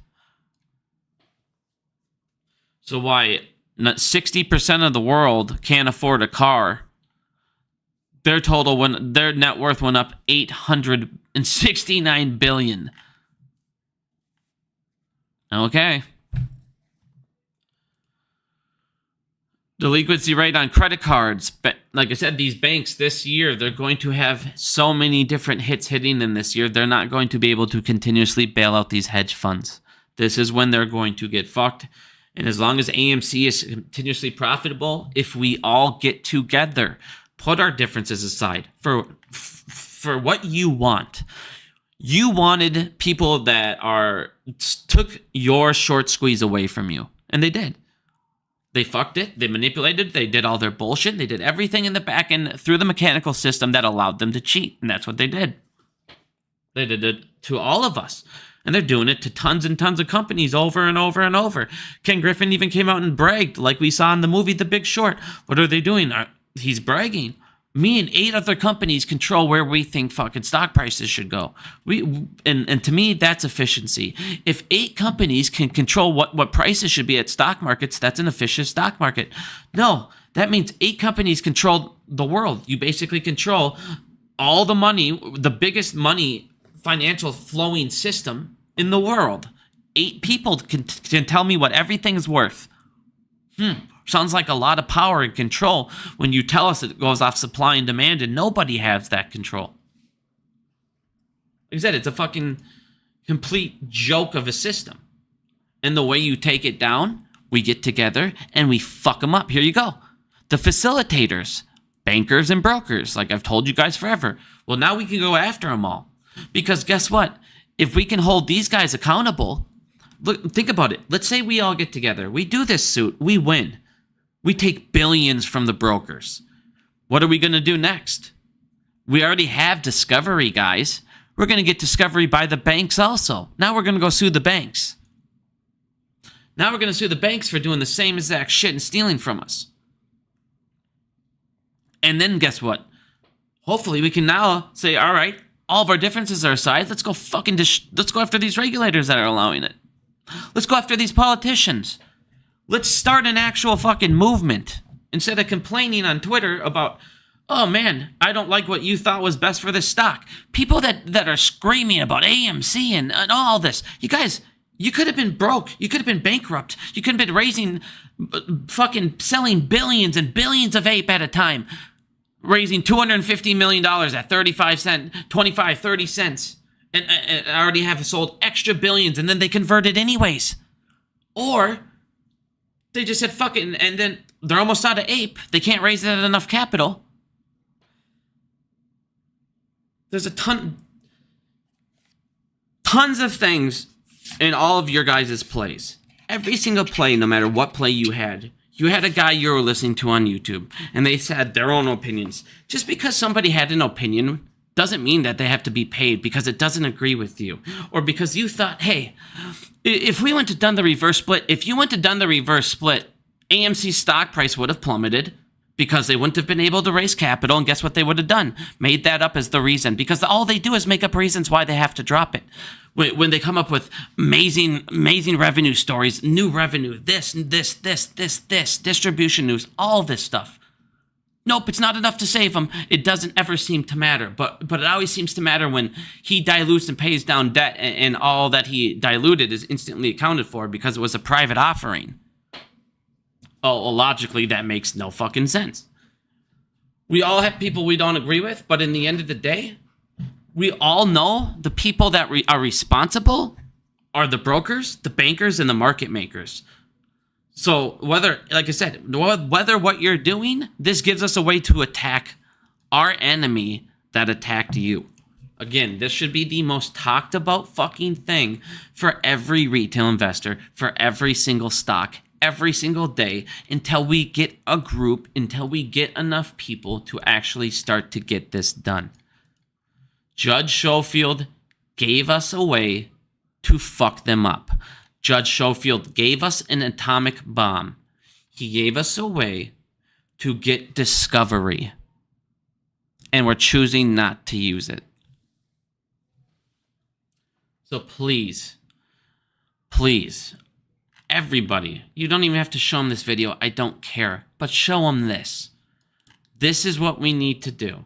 Speaker 1: So why 60% of the world can't afford a car? Their net worth went up 869 billion. Okay. Delinquency rate on credit cards. But like I said, these banks this year, they're going to have so many different hits hitting them this year. They're not going to be able to continuously bail out these hedge funds. This is when they're going to get fucked. And as long as AMC is continuously profitable, if we all get together, put our differences aside for what you want. You wanted people that took your short squeeze away from you. And they did. They fucked it. They manipulated it. They did all their bullshit. They did everything in the back end through the mechanical system that allowed them to cheat. And that's what they did. They did it to all of us. And they're doing it to tons and tons of companies over and over and over. Ken Griffin even came out and bragged like we saw in the movie The Big Short. What are they doing? He's bragging. Me and 8 other companies control where we think fucking stock prices should go. And to me, that's efficiency. If 8 companies can control what prices should be at stock markets, that's an efficient stock market. No, that means 8 companies control the world. You basically control all the money, the biggest money financial flowing system in the world. 8 people can tell me what everything is worth. Sounds like a lot of power and control when you tell us it goes off supply and demand and nobody has that control. Like I said, it's a fucking complete joke of a system. And the way you take it down, we get together and we fuck them up. Here you go. The facilitators, bankers and brokers, like I've told you guys forever. Well, now we can go after them all. Because guess what? If we can hold these guys accountable, look, think about it. Let's say we all get together. We do this suit. We win. We take billions from the brokers. What are we going to do next? We already have discovery, guys. We're going to get discovery by the banks also. Now we're going to go sue the banks. Now we're going to sue the banks for doing the same exact shit and stealing from us. And then guess what? Hopefully we can now say, all right, all of our differences are aside. Let's go let's go after these regulators that are allowing it. Let's go after these politicians. Let's start an actual fucking movement instead of complaining on Twitter about, oh man, I don't like what you thought was best for this stock. People that are screaming about AMC and all this. You guys, you could have been broke. You could have been bankrupt. You could have been selling billions and billions of ape at a time. Raising $250 million at 35 cents, 25, 30 cents. And I already have sold extra billions and then they converted anyways. Or they just said, fuck it, and then they're almost out of ape. They can't raise it at enough capital. There's tons of things in all of your guys' plays. Every single play, no matter what play you had a guy you were listening to on YouTube, and they said their own opinions. Just because somebody had an opinion doesn't mean that they have to be paid because it doesn't agree with you. Or because you thought, hey, if we went to done the reverse split, AMC's stock price would have plummeted because they wouldn't have been able to raise capital. And guess what they would have done? Made that up as the reason. Because all they do is make up reasons why they have to drop it. When they come up with amazing revenue stories, new revenue, this, distribution news, all this stuff. Nope, it's not enough to save him. It doesn't ever seem to matter. But it always seems to matter when he dilutes and pays down debt and all that he diluted is instantly accounted for because it was a private offering. Oh, well, logically, that makes no fucking sense. We all have people we don't agree with, but in the end of the day, we all know the people that are responsible are the brokers, the bankers, and the market makers. So whether what you're doing, this gives us a way to attack our enemy that attacked you. Again, this should be the most talked about fucking thing for every retail investor, for every single stock, every single day, until we get enough people to actually start to get this done. Judge Schofield gave us a way to fuck them up. Judge Schofield gave us an atomic bomb. He gave us a way to get discovery. And we're choosing not to use it. So please, everybody, you don't even have to show them this video. I don't care. But show them this. This is what we need to do.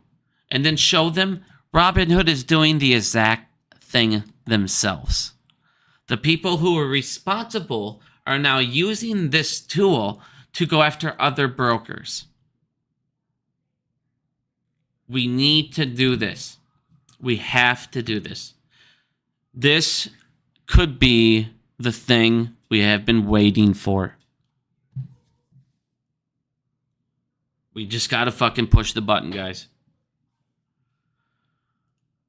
Speaker 1: And then show them Robinhood is doing the exact thing themselves. The people who are responsible are now using this tool to go after other brokers. We need to do this. We have to do this. This could be the thing we have been waiting for. We just gotta fucking push the button, guys.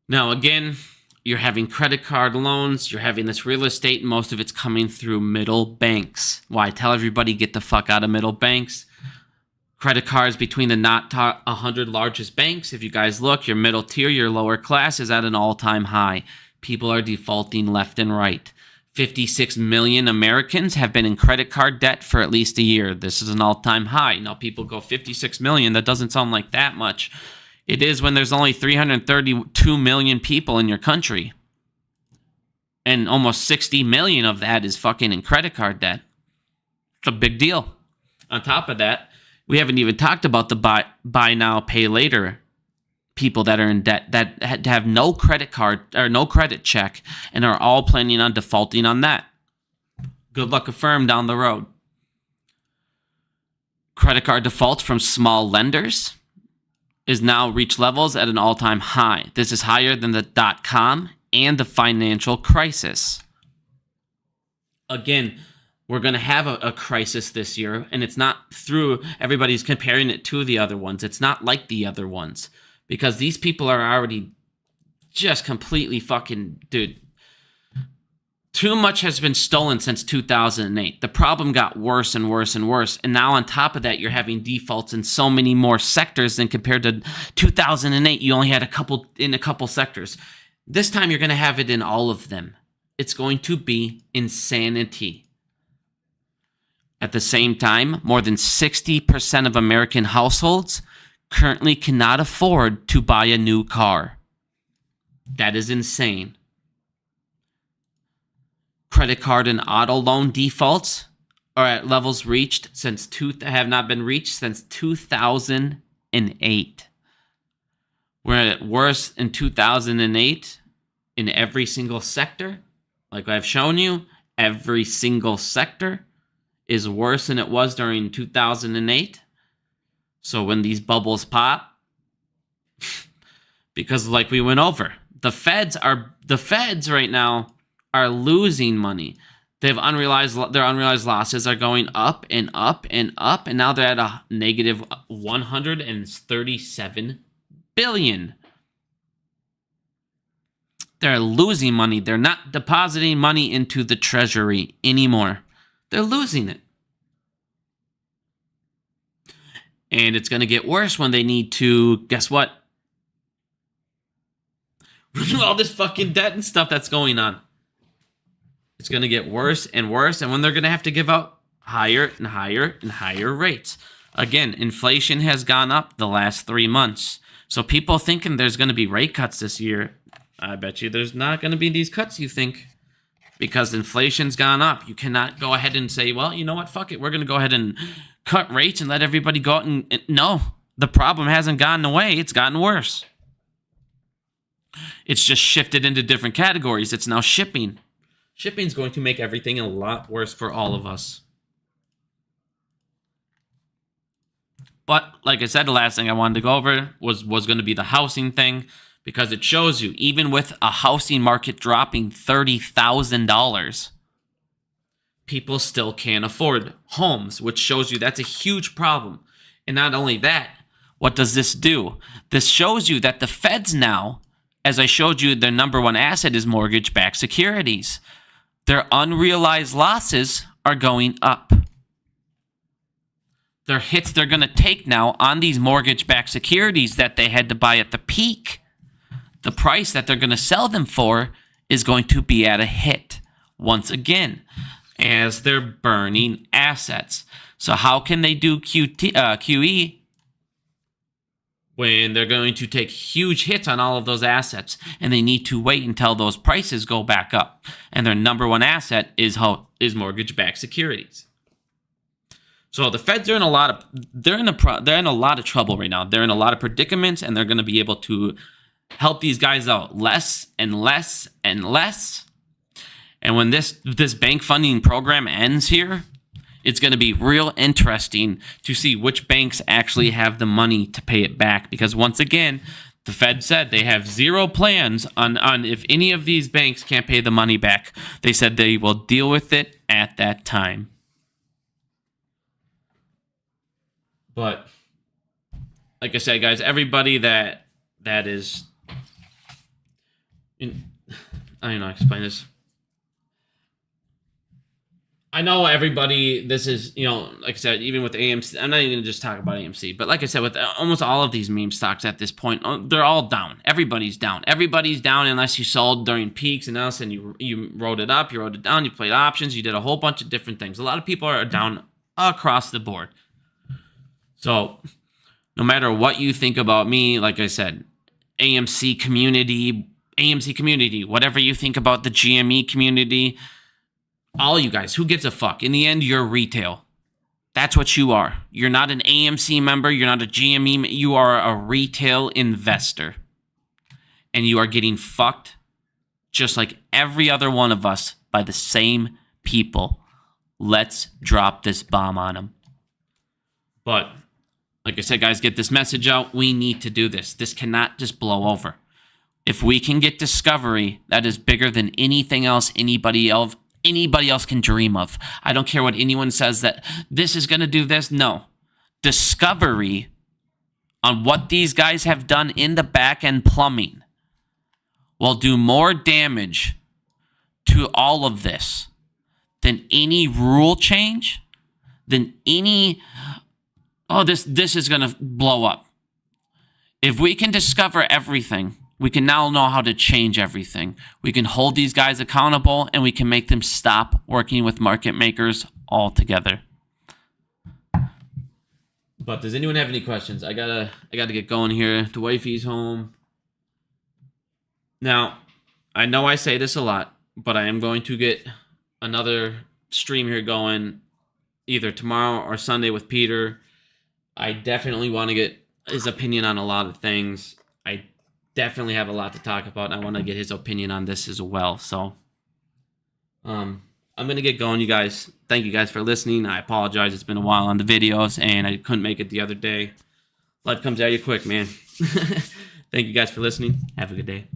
Speaker 1: Now, again, you're having credit card loans, you're having this real estate, and most of it's coming through middle banks. Why? Tell everybody, get the fuck out of middle banks. Credit cards between the not 100 largest banks. If you guys look, your middle tier, your lower class is at an all-time high. People are defaulting left and right. 56 million Americans have been in credit card debt for at least a year. This is an all-time high. Now, people go 56 million. That doesn't sound like that much. It is when there's only 332 million people in your country. And almost 60 million of that is fucking in credit card debt. It's a big deal. On top of that, we haven't even talked about the buy now, pay later people that are in debt that have no credit card or no credit check and are all planning on defaulting on that. Good luck, Affirm, down the road. Credit card defaults from small lenders is now reached levels at an all-time high. This is higher than the .com and the financial crisis. Again, we're going to have a crisis this year, and it's not through everybody's comparing it to the other ones. It's not like the other ones, because these people are already just completely fucking, dude. Too much has been stolen since 2008. The problem got worse and worse and worse, and now on top of that, you're having defaults in so many more sectors than compared to 2008. You only had a couple sectors. This time, you're going to have it in all of them. It's going to be insanity. At the same time, more than 60% of American households currently cannot afford to buy a new car. That is insane. Credit card and auto loan defaults are at levels have not been reached since 2008. We're at worse in 2008 in every single sector. Like I've shown you, every single sector is worse than it was during 2008. So when these bubbles pop, because like we went over, the feds right now are losing money. Their unrealized losses are going up and up and up, and now they're at a negative 137 billion. They're losing money. They're not depositing money into the treasury anymore. They're losing it. And it's going to get worse when they need to, guess what? All this fucking debt and stuff that's going on. It's going to get worse and worse, and when they're going to have to give out higher and higher and higher rates. Again, inflation has gone up the last 3 months. So people thinking there's going to be rate cuts this year, I bet you there's not going to be these cuts you think, because inflation's gone up. You cannot go ahead and say, well, you know what, fuck it, we're going to go ahead and cut rates and let everybody go out and no, the problem hasn't gotten away. It's gotten worse. It's just shifted into different categories. It's now shipping. Shipping's going to make everything a lot worse for all of us. But like I said, the last thing I wanted to go over was going to be the housing thing, because it shows you, even with a housing market dropping $30,000, people still can't afford homes, which shows you that's a huge problem. And not only that, what does this do? This shows you that the feds now, as I showed you, their number one asset is mortgage-backed securities. Their unrealized losses are going up. Their hits they're going to take now on these mortgage-backed securities that they had to buy at the peak, the price that they're going to sell them for
Speaker 2: is going to be at a hit once again as they're burning assets. So how can they do QE when they're going to take huge hits on all of those assets, and they need to wait until those prices go back up? And their number one asset is mortgage-backed securities. So the Feds are in a lot of they're in a lot of trouble right now. They're in a lot of predicaments, and they're going to be able to help these guys out less and less and less. And when this bank funding program ends here, it's going to be real interesting to see which banks actually have the money to pay it back. Because once again, the Fed said they have zero plans on if any of these banks can't pay the money back. They said they will deal with it at that time.
Speaker 1: But like I said, guys, everybody that is, I don't know how to explain this. I know everybody, this is, like I said, even with AMC, I'm not even going to just talk about AMC, but like I said, with almost all of these meme stocks at this point, they're all down. Everybody's down. Everybody's down unless you sold during peaks and else, and you wrote it up, you wrote it down, you played options, you did a whole bunch of different things. A lot of people are down across the board. So no matter what you think about me, like I said, AMC community, whatever you think about the GME community, all you guys, who gives a fuck? In the end, you're retail. That's what you are. You're not an AMC member. You're not a GME. You are a retail investor. And you are getting fucked just like every other one of us by the same people. Let's drop this bomb on them. But like I said, guys, get this message out. We need to do this. This cannot just blow over. If we can get discovery, that is bigger than anything else anybody else can dream of. I don't care what anyone says that this is going to do this. No. Discovery on what these guys have done in the back end plumbing will do more damage to all of this than any rule change, than any, this is going to blow up. If we can discover everything, we can now know how to change everything. We can hold these guys accountable, and we can make them stop working with market makers altogether. But does anyone have any questions? I gotta get going here. The wifey's home. Now, I know I say this a lot, but I am going to get another stream here going either tomorrow or Sunday with Peter. I definitely want to get his opinion on a lot of things. I definitely have a lot to talk about. I want to get his opinion on this as well. So I'm going to get going, you guys. Thank you guys for listening. I apologize. It's been a while on the videos, and I couldn't make it the other day. Life comes at you quick, man. Thank you guys for listening. Have a good day.